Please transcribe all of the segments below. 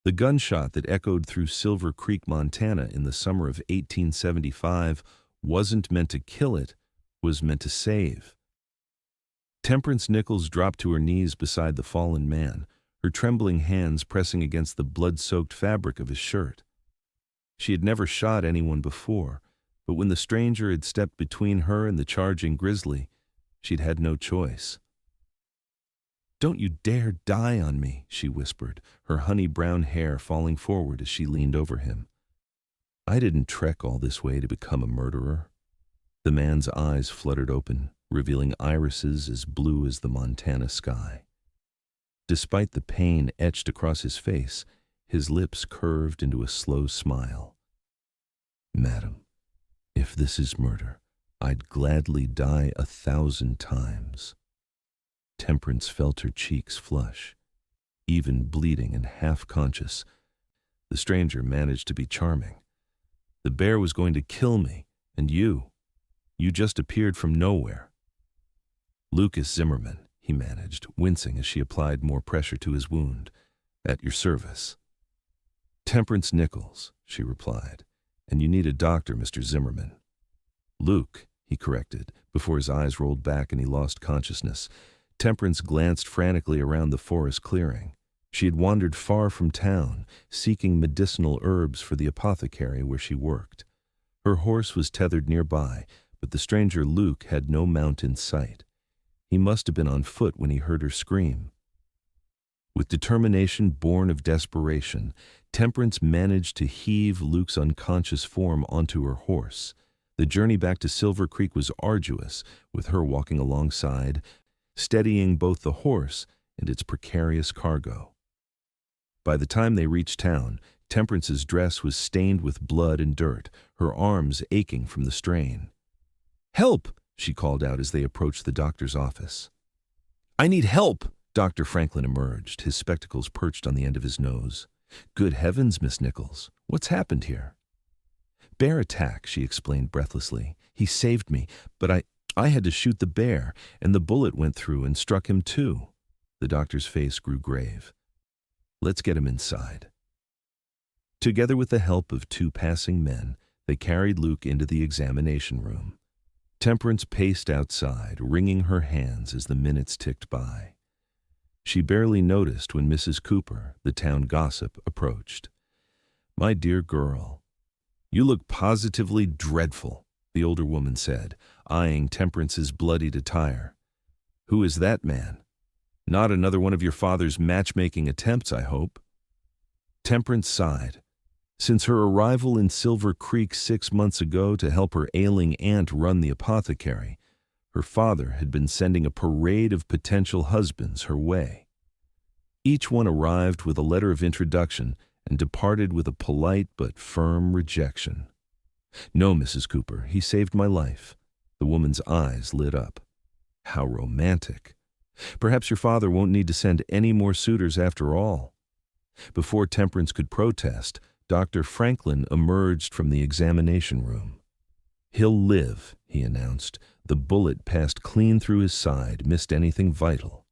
The gunshot that echoed through Silver Creek, Montana in the summer of 1875 wasn't meant to kill it, was meant to save. Temperance Nichols dropped to her knees beside the fallen man, her trembling hands pressing against the blood-soaked fabric of his shirt. She had never shot anyone before, but when the stranger had stepped between her and the charging grizzly, she'd had no choice. "Don't you dare die on me," she whispered, her honey-brown hair falling forward as she leaned over him. "I didn't trek all this way to become a murderer." The man's eyes fluttered open, revealing irises as blue as the Montana sky. Despite the pain etched across his face, his lips curved into a slow smile. "Madam, if this is murder, I'd gladly die 1,000 times." Temperance felt her cheeks flush. Even bleeding and half-conscious, the stranger managed to be charming. "The bear was going to kill me, and you just appeared from nowhere." "Lucas Zimmerman," he managed, wincing as she applied more pressure to his wound. "At your service." "Temperance Nichols," she replied, "and you need a doctor, Mr. Zimmerman." "Luke," he corrected, before his eyes rolled back and he lost consciousness. Temperance glanced frantically around the forest clearing. She had wandered far from town, seeking medicinal herbs for the apothecary where she worked. Her horse was tethered nearby, but the stranger Luke had no mount in sight. He must have been on foot when he heard her scream. With determination born of desperation, Temperance managed to heave Luke's unconscious form onto her horse. The journey back to Silver Creek was arduous, with her walking alongside, steadying both the horse and its precarious cargo. By the time they reached town, Temperance's dress was stained with blood and dirt, her arms aching from the strain. "Help!" she called out as they approached the doctor's office. "I need help!" Dr. Franklin emerged, his spectacles perched on the end of his nose. "Good heavens, Miss Nichols, what's happened here?" "Bear attack," she explained breathlessly. "He saved me, but I had to shoot the bear, and the bullet went through and struck him too." The doctor's face grew grave. "Let's get him inside." Together with the help of 2 passing men, they carried Luke into the examination room. Temperance paced outside, wringing her hands as the minutes ticked by. She barely noticed when Mrs. Cooper, the town gossip, approached. "My dear girl, you look positively dreadful," the older woman said, eyeing Temperance's bloodied attire. "Who is that man? Not another one of your father's matchmaking attempts, I hope?" Temperance sighed. Since her arrival in Silver Creek 6 months ago to help her ailing aunt run the apothecary, her father had been sending a parade of potential husbands her way. Each one arrived with a letter of introduction and departed with a polite but firm rejection. "No, Mrs. Cooper, he saved my life." The woman's eyes lit up. "How romantic. Perhaps your father won't need to send any more suitors after all." Before Temperance could protest, Dr. Franklin emerged from the examination room. "He'll live," he announced. "The bullet passed clean through his side, missed anything vital.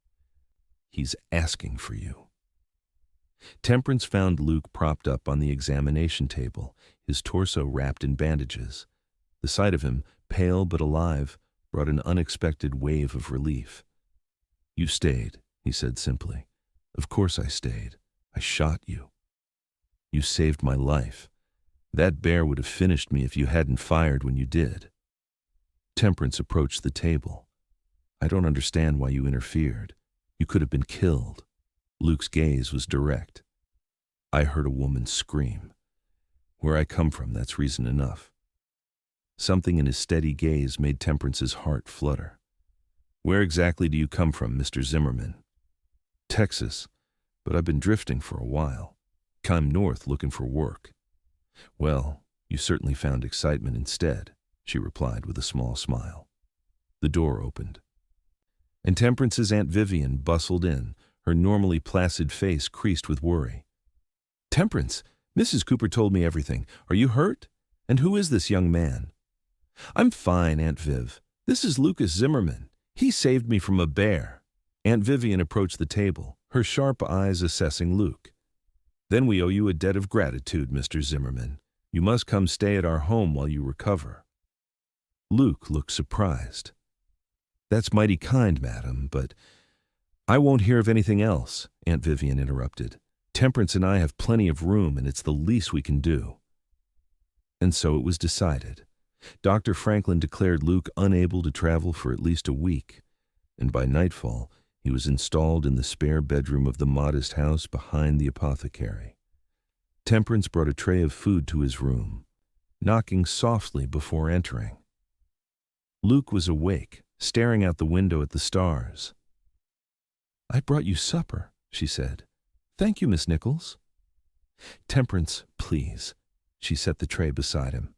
He's asking for you." Temperance found Luke propped up on the examination table, his torso wrapped in bandages. The sight of him, pale but alive, brought an unexpected wave of relief. "You stayed," he said simply. "Of course I stayed. I shot you. You saved my life. That bear would have finished me if you hadn't fired when you did." Temperance approached the table. "I don't understand why you interfered. You could have been killed." Luke's gaze was direct. "I heard a woman scream. Where I come from, that's reason enough." Something in his steady gaze made Temperance's heart flutter. "Where exactly do you come from, Mr. Zimmerman?" "Texas, but I've been drifting for a while. Come north looking for work." "Well, you certainly found excitement instead," she replied with a small smile. The door opened, and Temperance's Aunt Vivian bustled in, her normally placid face creased with worry. "Temperance, Mrs. Cooper told me everything. Are you hurt? And who is this young man?" "I'm fine, Aunt Viv. This is Lucas Zimmerman. He saved me from a bear." Aunt Vivian approached the table, her sharp eyes assessing Luke. Then we owe you a debt of gratitude, Mr. Zimmerman. You must come stay at our home while you recover." Luke looked surprised. "That's mighty kind, madam, but—" "I won't hear of anything else," Aunt Vivian interrupted. "Temperance and I have plenty of room, and it's the least we can do." And so it was decided. Dr. Franklin declared Luke unable to travel for at least a week, and by nightfall he was installed in the spare bedroom of the modest house behind the apothecary. Temperance brought a tray of food to his room, knocking softly before entering. Luke was awake, staring out the window at the stars. "I brought you supper," she said. "Thank you, Miss Nichols." "Temperance, please." She set the tray beside him.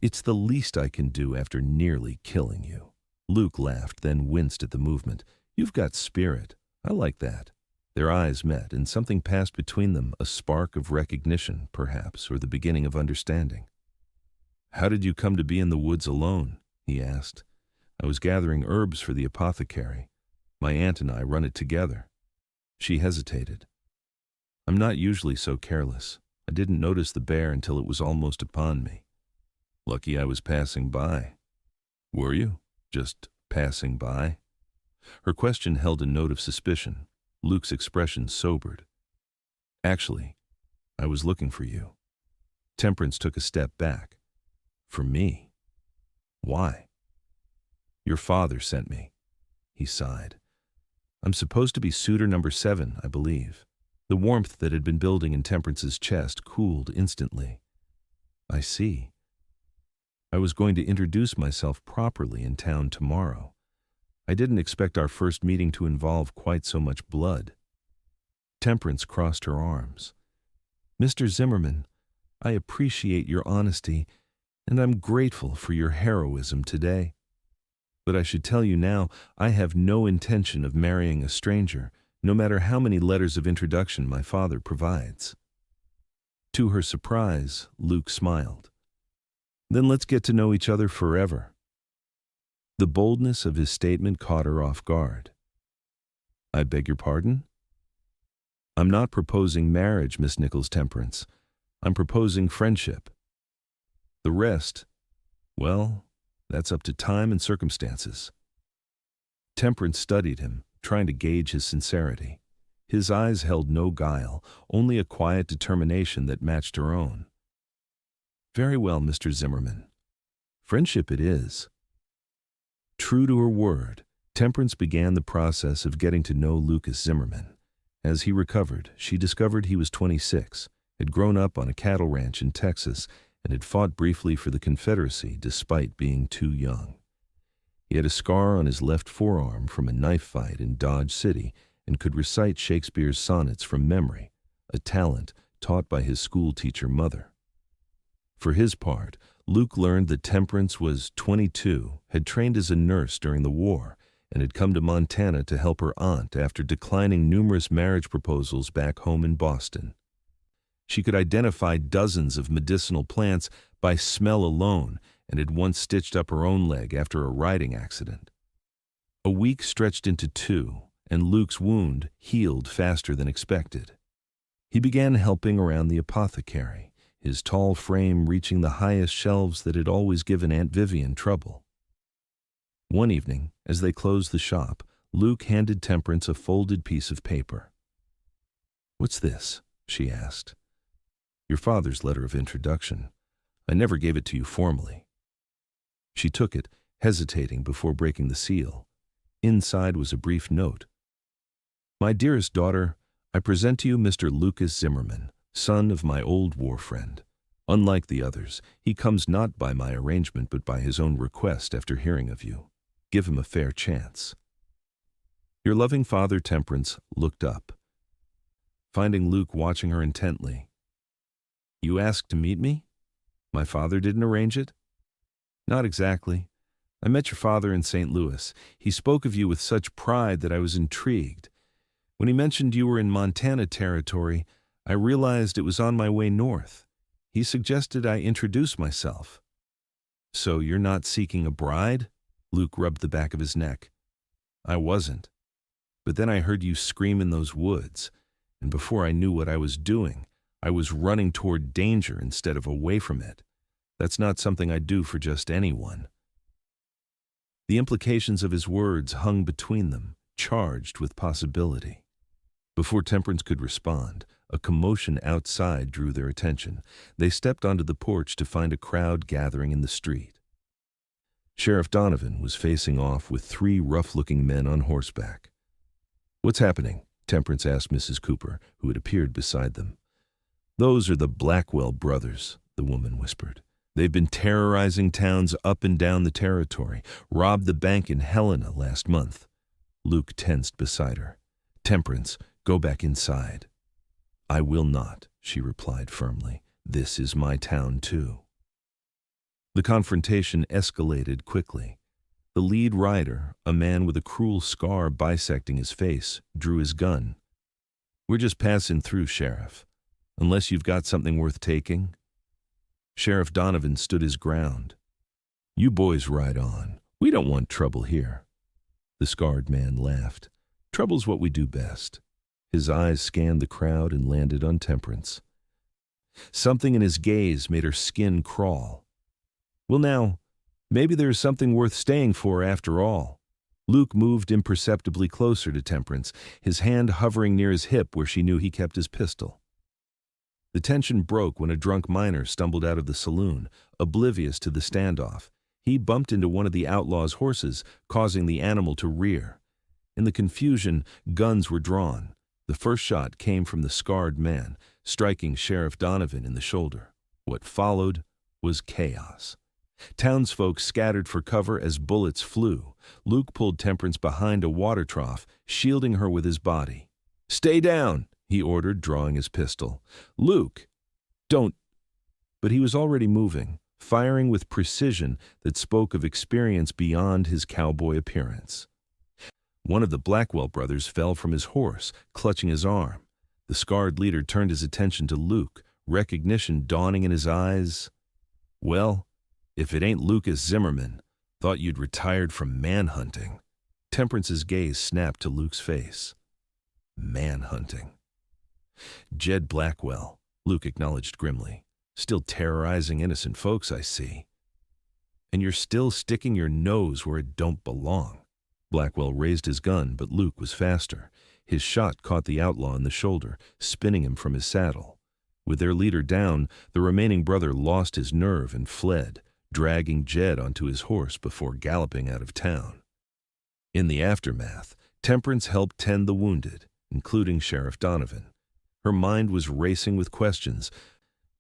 "It's the least I can do after nearly killing you." Luke laughed, then winced at the movement. "You've got spirit. I like that." Their eyes met, and something passed between them, a spark of recognition, perhaps, or the beginning of understanding. "How did you come to be in the woods alone?" he asked. "I was gathering herbs for the apothecary. My aunt and I run it together." She hesitated. "I'm not usually so careless. I didn't notice the bear until it was almost upon me. Lucky I was passing by." "Were you? Just passing by?" Her question held a note of suspicion. Luke's expression sobered. "Actually, I was looking for you." Temperance took a step back. "For me? Why?" "Your father sent me." He sighed. "I'm supposed to be suitor number 7, I believe." The warmth that had been building in Temperance's chest cooled instantly. "I see. I was going to introduce myself properly in town tomorrow. I didn't expect our first meeting to involve quite so much blood." Temperance crossed her arms. "Mr. Zimmerman, I appreciate your honesty, and I'm grateful for your heroism today. But I should tell you now, I have no intention of marrying a stranger, no matter how many letters of introduction my father provides." To her surprise, Luke smiled. "Then let's get to know each other forever." The boldness of his statement caught her off guard. "I beg your pardon?" "I'm not proposing marriage, Miss Nichols Temperance. I'm proposing friendship. The rest, well, that's up to time and circumstances." Temperance studied him, trying to gauge his sincerity. His eyes held no guile, only a quiet determination that matched her own. "Very well, Mr. Zimmerman. Friendship it is." True to her word, Temperance began the process of getting to know Lucas Zimmerman. As he recovered, she discovered he was 26, had grown up on a cattle ranch in Texas, and had fought briefly for the Confederacy despite being too young. He had a scar on his left forearm from a knife fight in Dodge City and could recite Shakespeare's sonnets from memory, a talent taught by his schoolteacher mother. For his part, Luke learned that Temperance was 22, had trained as a nurse during the war, and had come to Montana to help her aunt after declining numerous marriage proposals back home in Boston. She could identify dozens of medicinal plants by smell alone and had once stitched up her own leg after a riding accident. A week stretched into 2, and Luke's wound healed faster than expected. He began helping around the apothecary, his tall frame reaching the highest shelves that had always given Aunt Vivian trouble. One evening, as they closed the shop, Luke handed Temperance a folded piece of paper. "What's this?" she asked. "Your father's letter of introduction. I never gave it to you formally." She took it, hesitating before breaking the seal. Inside was a brief note. "My dearest daughter, I present to you Mr. Lucas Zimmerman, son of my old war friend. Unlike the others, he comes not by my arrangement but by his own request after hearing of you. Give him a fair chance. Your loving father, Temperance." Looked up, finding Luke watching her intently. "You asked to meet me? My father didn't arrange it?" "Not exactly. I met your father in St. Louis. He spoke of you with such pride that I was intrigued. When he mentioned you were in Montana territory, I realized it was on my way north. He suggested I introduce myself." "So you're not seeking a bride?" Luke rubbed the back of his neck. "I wasn't. But then I heard you scream in those woods, and before I knew what I was doing, I was running toward danger instead of away from it. That's not something I'd do for just anyone." The implications of his words hung between them, charged with possibility. Before Temperance could respond, a commotion outside drew their attention. They stepped onto the porch to find a crowd gathering in the street. Sheriff Donovan was facing off with 3 rough-looking men on horseback. "What's happening?" Temperance asked Mrs. Cooper, who had appeared beside them. "Those are the Blackwell brothers," the woman whispered. "They've been terrorizing towns up and down the territory, robbed the bank in Helena last month." Luke tensed beside her. "Temperance, go back inside." "I will not," she replied firmly. "This is my town too." The confrontation escalated quickly. The lead rider, a man with a cruel scar bisecting his face, drew his gun. "We're just passing through, Sheriff. Unless you've got something worth taking." Sheriff Donovan stood his ground. "You boys ride on. We don't want trouble here." The scarred man laughed. "Trouble's what we do best." His eyes scanned the crowd and landed on Temperance. Something in his gaze made her skin crawl. "Well now, maybe there's something worth staying for after all." Luke moved imperceptibly closer to Temperance, his hand hovering near his hip where she knew he kept his pistol. The tension broke when a drunk miner stumbled out of the saloon, oblivious to the standoff. He bumped into one of the outlaw's horses, causing the animal to rear. In the confusion, guns were drawn. The first shot came from the scarred man, striking Sheriff Donovan in the shoulder. What followed was chaos. Townsfolk scattered for cover as bullets flew. Luke pulled Temperance behind a water trough, shielding her with his body. "Stay down," he ordered, drawing his pistol. "Luke, don't—" But he was already moving, firing with precision that spoke of experience beyond his cowboy appearance. One of the Blackwell brothers fell from his horse, clutching his arm. The scarred leader turned his attention to Luke, recognition dawning in his eyes. "Well, if it ain't Lucas Zimmerman, thought you'd retired from manhunting." Temperance's gaze snapped to Luke's face. Manhunting. "Jed Blackwell," Luke acknowledged grimly. "Still terrorizing innocent folks, I see. And you're still sticking your nose where it don't belong." Blackwell raised his gun, but Luke was faster. His shot caught the outlaw in the shoulder, spinning him from his saddle. With their leader down, the remaining brother lost his nerve and fled, dragging Jed onto his horse before galloping out of town. In the aftermath, Temperance helped tend the wounded, including Sheriff Donovan. Her mind was racing with questions,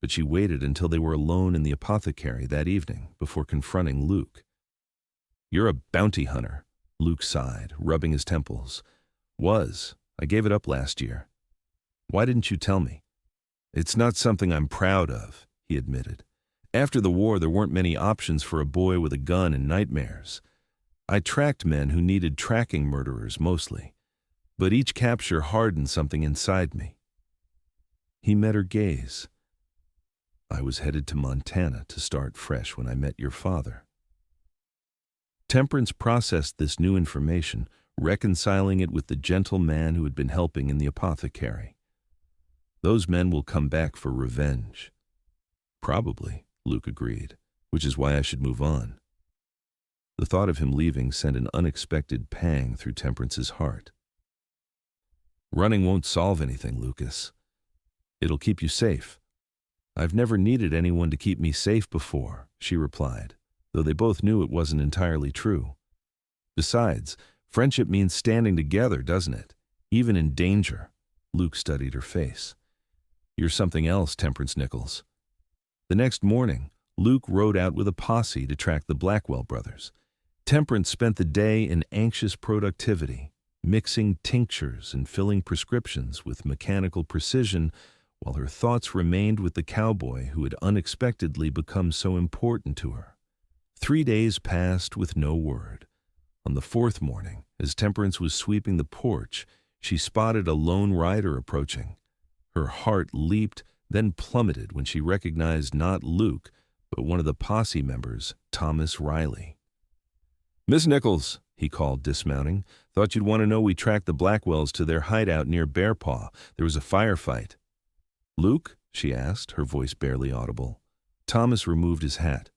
but she waited until they were alone in the apothecary that evening before confronting Luke. "You're a bounty hunter," Luke sighed, rubbing his temples. "Was. I gave it up last year." "Why didn't you tell me?" "It's not something I'm proud of," he admitted. "After the war, there weren't many options for a boy with a gun and nightmares. I tracked men who needed tracking murderers mostly, but each capture hardened something inside me." He met her gaze. "I was headed to Montana to start fresh when I met your father." Temperance processed this new information, reconciling it with the gentle man who had been helping in the apothecary. "Those men will come back for revenge." "Probably," Luke agreed, "which is why I should move on." The thought of him leaving sent an unexpected pang through Temperance's heart. "Running won't solve anything, Lucas. It'll keep you safe." "I've never needed anyone to keep me safe before," she replied, though they both knew it wasn't entirely true. "Besides, friendship means standing together, doesn't it? Even in danger." Luke studied her face. "You're something else, Temperance Nichols." The next morning, Luke rode out with a posse to track the Blackwell brothers. Temperance spent the day in anxious productivity, mixing tinctures and filling prescriptions with mechanical precision, while her thoughts remained with the cowboy who had unexpectedly become so important to her. 3 days passed with no word. On the 4th morning, as Temperance was sweeping the porch, she spotted a lone rider approaching. Her heart leaped, then plummeted when she recognized not Luke, but one of the posse members, Thomas Riley. "Miss Nichols," he called, dismounting. "Thought you'd want to know we tracked the Blackwells to their hideout near Bear Paw. There was a firefight." "Luke?" she asked, her voice barely audible. Thomas removed his hat.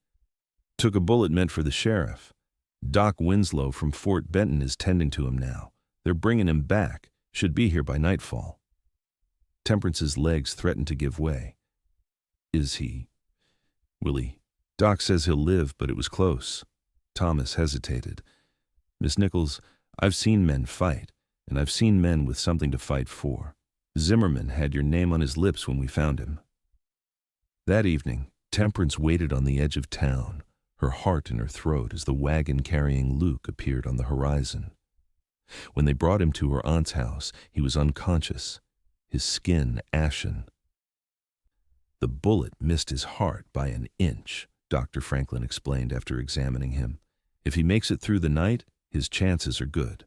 Took a bullet meant for the sheriff. Doc Winslow from Fort Benton is tending to him now. They're bringing him back. Should be here by nightfall. Temperance's legs threatened to give way. Is he? Willie. Doc says he'll live, but it was close. Thomas hesitated. Miss Nichols, I've seen men fight, and I've seen men with something to fight for. Zimmerman had your name on his lips when we found him. That evening, Temperance waited on the edge of town, her heart in her throat as the wagon carrying Luke appeared on the horizon. When they brought him to her aunt's house, he was unconscious, his skin ashen. The bullet missed his heart by an inch, Dr. Franklin explained after examining him. If he makes it through the night, his chances are good.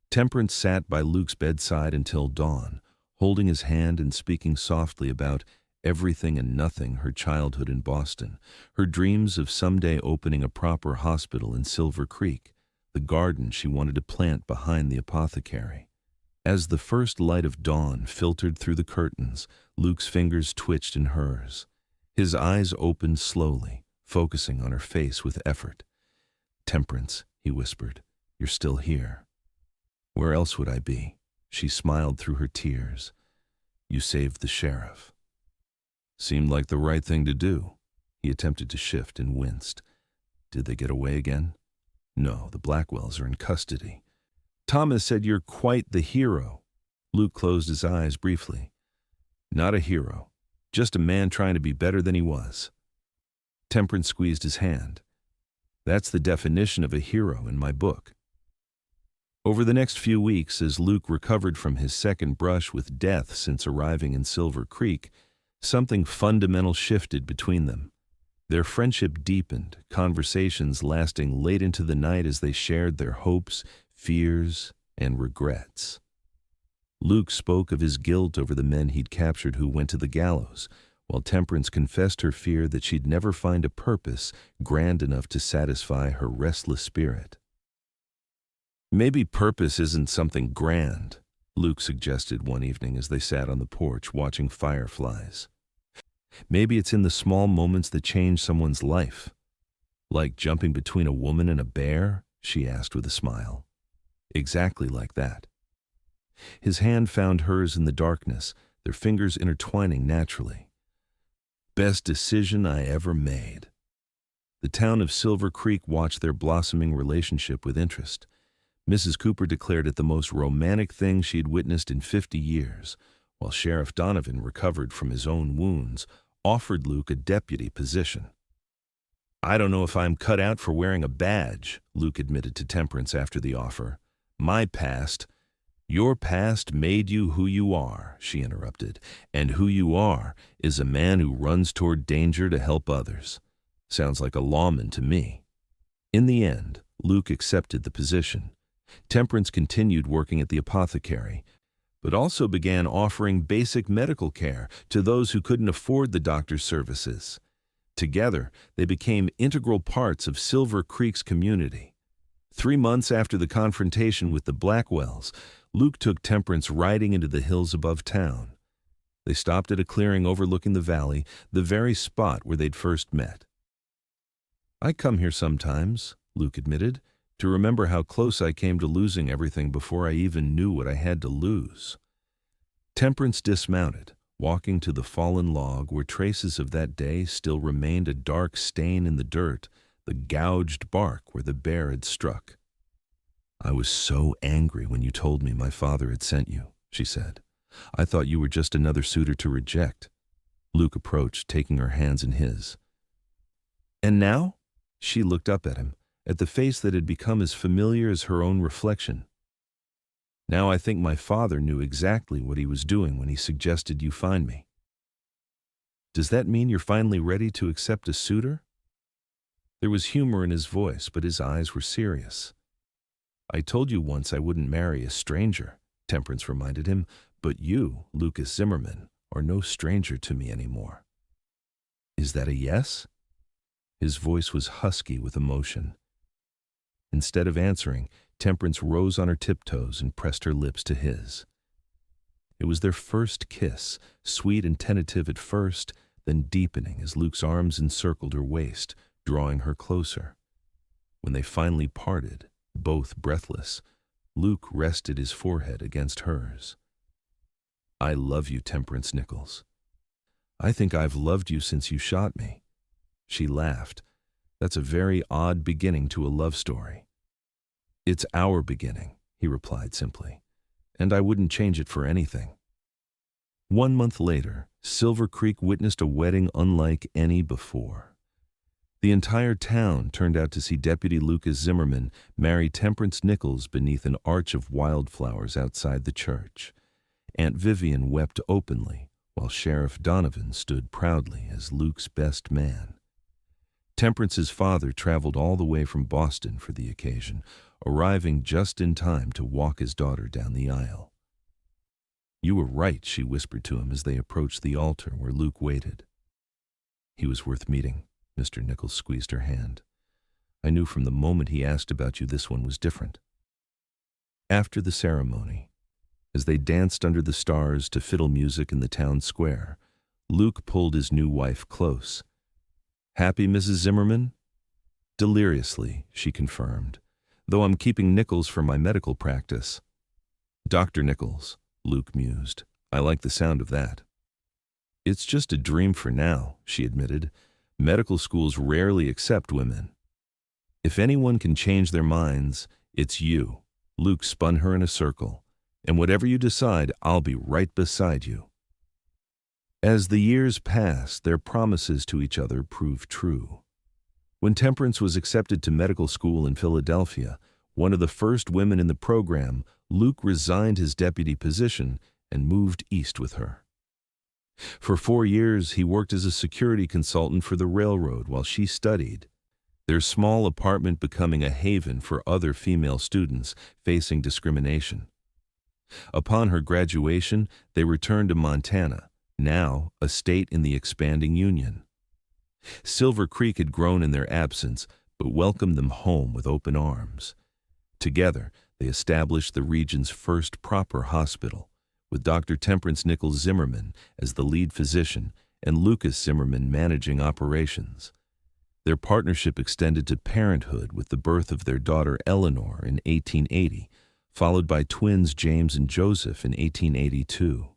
Temperance sat by Luke's bedside until dawn, holding his hand and speaking softly about everything and nothing, her childhood in Boston, her dreams of someday opening a proper hospital in Silver Creek, the garden she wanted to plant behind the apothecary. As the first light of dawn filtered through the curtains, Luke's fingers twitched in hers. His eyes opened slowly, focusing on her face with effort. Temperance, he whispered, you're still here. Where else would I be? She smiled through her tears. You saved the sheriff. Seemed like the right thing to do. He attempted to shift and winced. Did they get away again? No, the Blackwells are in custody. Thomas said you're quite the hero. Luke closed his eyes briefly. Not a hero, just a man trying to be better than he was. Temperance squeezed his hand. That's the definition of a hero in my book. Over the next few weeks, as Luke recovered from his second brush with death since arriving in Silver Creek, something fundamental shifted between them. Their friendship deepened, conversations lasting late into the night as they shared their hopes, fears, and regrets. Luke spoke of his guilt over the men he'd captured who went to the gallows, while Temperance confessed her fear that she'd never find a purpose grand enough to satisfy her restless spirit. Maybe purpose isn't something grand, Luke suggested one evening as they sat on the porch watching fireflies. Maybe it's in the small moments that change someone's life. Like jumping between a woman and a bear, she asked with a smile. Exactly like that. His hand found hers in the darkness, their fingers intertwining naturally. Best decision I ever made. The town of Silver Creek watched their blossoming relationship with interest. Mrs. Cooper declared it the most romantic thing she had witnessed in 50 years, while Sheriff Donovan recovered from his own wounds, offered Luke a deputy position. I don't know if I'm cut out for wearing a badge, Luke admitted to Temperance after the offer. Your past made you who you are, she interrupted, and who you are is a man who runs toward danger to help others. Sounds like a lawman to me. In the end, Luke accepted the position. Temperance continued working at the apothecary, but also began offering basic medical care to those who couldn't afford the doctor's services. Together, they became integral parts of Silver Creek's community. 3 months after the confrontation with the Blackwells, Luke took Temperance riding into the hills above town. They stopped at a clearing overlooking the valley, the very spot where they'd first met. I come here sometimes, Luke admitted, to remember how close I came to losing everything before I even knew what I had to lose. Temperance dismounted, walking to the fallen log where traces of that day still remained, a dark stain in the dirt, the gouged bark where the bear had struck. I was so angry when you told me my father had sent you, she said. I thought you were just another suitor to reject. Luke approached, taking her hands in his. And now? She looked up at him, at the face that had become as familiar as her own reflection. Now I think my father knew exactly what he was doing when he suggested you find me. Does that mean you're finally ready to accept a suitor? There was humor in his voice, but his eyes were serious. I told you once I wouldn't marry a stranger, Temperance reminded him, but you, Lucas Zimmerman, are no stranger to me anymore. Is that a yes? His voice was husky with emotion. Instead of answering, Temperance rose on her tiptoes and pressed her lips to his. It was their first kiss, sweet and tentative at first, then deepening as Luke's arms encircled her waist, drawing her closer. When they finally parted, both breathless, Luke rested his forehead against hers. "I love you, Temperance Nichols. I think I've loved you since you shot me." She laughed. "That's a very odd beginning to a love story." "It's our beginning," he replied simply, "and I wouldn't change it for anything." 1 month later, Silver Creek witnessed a wedding unlike any before. The entire town turned out to see Deputy Lucas Zimmerman marry Temperance Nichols beneath an arch of wildflowers outside the church. Aunt Vivian wept openly, while Sheriff Donovan stood proudly as Luke's best man. Temperance's father traveled all the way from Boston for the occasion, arriving just in time to walk his daughter down the aisle. "You were right," she whispered to him as they approached the altar where Luke waited. "He was worth meeting." Mr. Nichols squeezed her hand. "I knew from the moment he asked about you this one was different." After the ceremony, as they danced under the stars to fiddle music in the town square, Luke pulled his new wife close. "Happy, Mrs. Zimmerman?" "Deliriously," she confirmed, "though I'm keeping Nichols for my medical practice." "Dr. Nichols," Luke mused. "I like the sound of that." "It's just a dream for now," she admitted. "Medical schools rarely accept women." "If anyone can change their minds, it's you." Luke spun her in a circle. "And whatever you decide, I'll be right beside you." As the years passed, their promises to each other proved true. When Temperance was accepted to medical school in Philadelphia, one of the first women in the program, Luke resigned his deputy position and moved east with her. For 4 years, he worked as a security consultant for the railroad while she studied, their small apartment becoming a haven for other female students facing discrimination. Upon her graduation, they returned to Montana, now a state in the expanding Union. Silver Creek had grown in their absence, but welcomed them home with open arms. Together, they established the region's first proper hospital, with Dr. Temperance Nichols Zimmerman as the lead physician and Lucas Zimmerman managing operations. Their partnership extended to parenthood with the birth of their daughter Eleanor in 1880, followed by twins James and Joseph in 1882.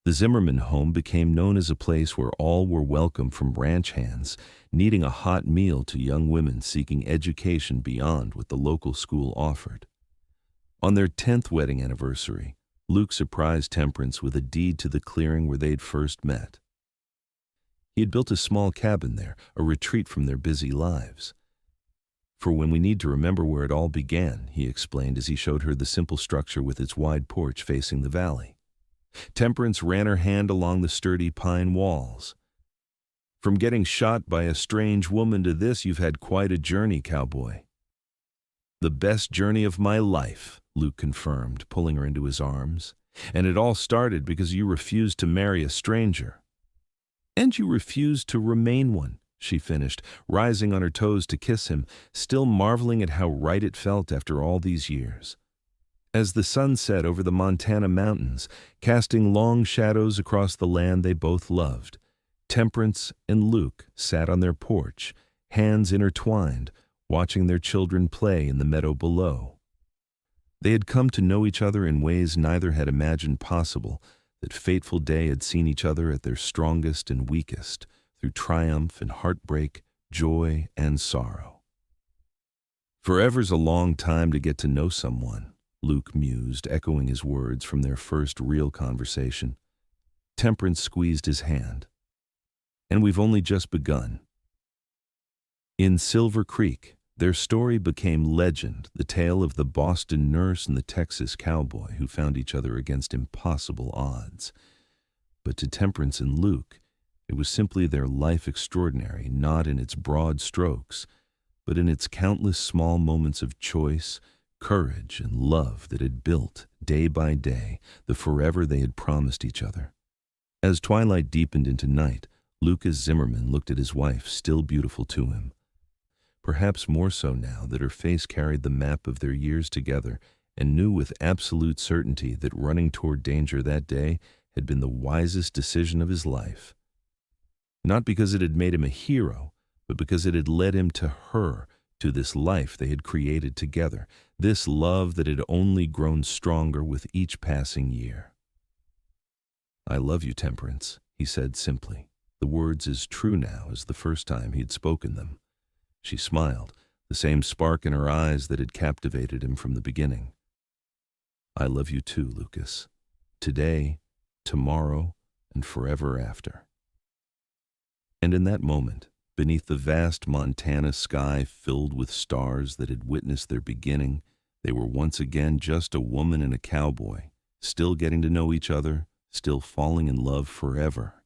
The Zimmerman home became known as a place where all were welcome from ranch hands, needing a hot meal to young women seeking education beyond what the local school offered. On their 10th wedding anniversary, Luke surprised Temperance with a deed to the clearing where they'd first met. He had built a small cabin there, a retreat from their busy lives. "For when we need to remember where it all began," he explained as he showed her the simple structure with its wide porch facing the valley. Temperance ran her hand along the sturdy pine walls. "From getting shot by a strange woman to this, you've had quite a journey, Cowboy." "The best journey of my life," Luke confirmed, pulling her into his arms. "And it all started because you refused to marry a stranger." "And you refused to remain one," she finished, rising on her toes to kiss him, still marveling at how right it felt after all these years. As the sun set over the Montana mountains, casting long shadows across the land they both loved, Temperance and Luke sat on their porch, hands intertwined, watching their children play in the meadow below. They had come to know each other in ways neither had imagined possible. That fateful day had seen each other at their strongest and weakest, through triumph and heartbreak, joy and sorrow. "Forever's a long time to get to know someone," Luke mused, echoing his words from their first real conversation. Temperance squeezed his hand. "And we've only just begun." In Silver Creek, their story became legend, the tale of the Boston nurse and the Texas cowboy who found each other against impossible odds. But to Temperance and Luke, it was simply their life extraordinary, not in its broad strokes, but in its countless small moments of choice, courage, and love that had built, day by day, the forever they had promised each other. As twilight deepened into night, Lucas Zimmerman looked at his wife, still beautiful to him. Perhaps more so now that her face carried the map of their years together and knew with absolute certainty that running toward danger that day had been the wisest decision of his life. Not because it had made him a hero, but because it had led him to her, to this life they had created together, this love that had only grown stronger with each passing year. "I love you, Temperance," he said simply, the words as true now as the first time he had spoken them. She smiled, the same spark in her eyes that had captivated him from the beginning. "I love you too, Lucas. Today, tomorrow, and forever after." And in that moment, beneath the vast Montana sky filled with stars that had witnessed their beginning, they were once again just a woman and a cowboy, still getting to know each other, still falling in love forever.